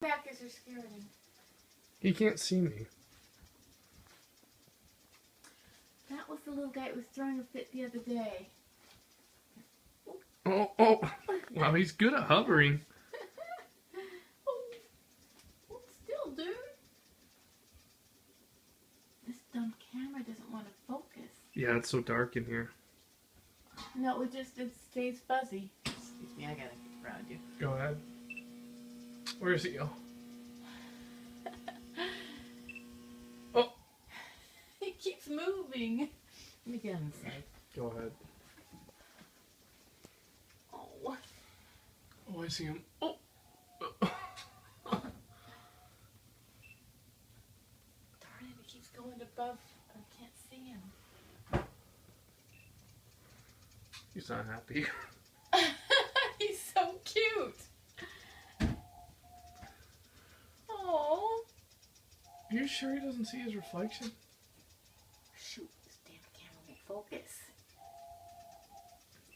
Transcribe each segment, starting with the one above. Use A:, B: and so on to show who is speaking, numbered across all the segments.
A: Back as you're scaring him.
B: He can't see me.
A: That was the little guy that was throwing a fit the other day.
B: Oh. Well, he's good at hovering.
A: Hold still, dude. This dumb camera doesn't want to focus.
B: Yeah, it's so dark in here.
A: No, it stays fuzzy. Excuse me, I gotta get around you.
B: Go ahead. Where does it go? Oh.
A: It keeps moving. Let me get on the side.
B: Go ahead.
A: Oh.
B: Oh, I see him. Oh.
A: Darn it, it keeps going above. I can't see him.
B: He's not happy.
A: He's so cute. Oh.
B: Are you sure he doesn't see his reflection?
A: Shoot, this damn camera won't focus.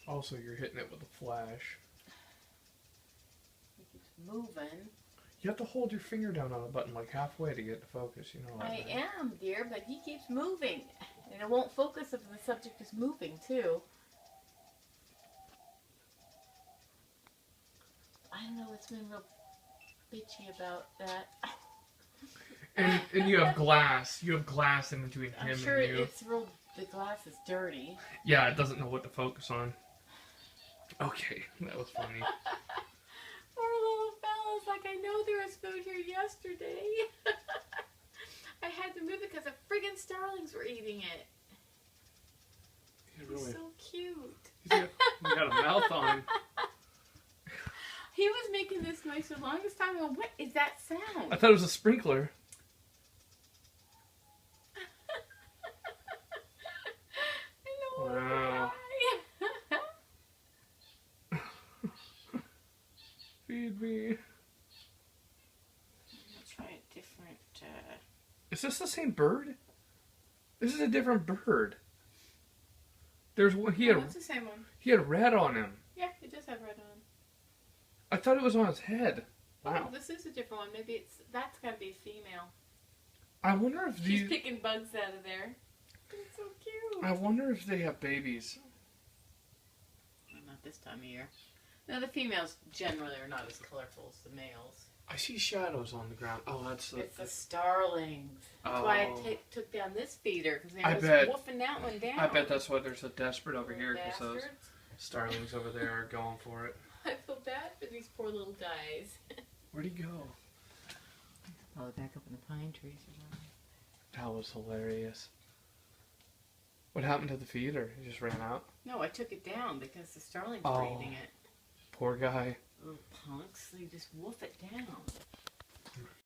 B: Also, you're hitting it with a flash.
A: He keeps moving.
B: You have to hold your finger down on the button like halfway to get to focus, you know that.
A: I am, dear, but he keeps moving. And it won't focus if the subject is moving, too. I don't know what's been real bitchy about that.
B: And you have glass. You have glass in between him
A: I'm sure
B: and you.
A: it's real, the glass is dirty.
B: Yeah, it doesn't know what to focus on. Okay, that was funny.
A: Poor little fella's like, I know there was food here yesterday. I had to move it because the friggin' starlings were eating it. He's so cute.
B: He got a mouth on him.
A: He was making this noise for the longest time. Well, what is that sound?
B: I thought it was a sprinkler.
A: I know.
B: Wow. Feed me.
A: I'm gonna try a different.
B: Is this the same bird? This is a different bird. There's one.
A: It's the same one.
B: He had red on him.
A: Yeah, it does have red on.
B: I thought it was on his head. Wow.
A: Oh, this is a different one. Maybe that's gotta be a female.
B: I wonder if
A: She's
B: these.
A: picking bugs out of there. It's so cute.
B: I wonder if they have babies.
A: Well, not this time of year. No, the females generally are not as colorful as the males.
B: I see shadows on the ground. Oh, that's the.
A: It's the starlings. That's why I took down this feeder, because I was wolfing that one down.
B: I bet that's why there's a desperate over here, because those
A: Bastards.
B: starlings over there are going for it.
A: I feel bad for these poor little guys.
B: Where'd he go?
A: Probably back up in the pine trees or something.
B: That was hilarious. What happened to the feeder? He just ran out?
A: No, I took it down because the starlings were eating it.
B: Poor guy.
A: Little punks, they just wolf it down.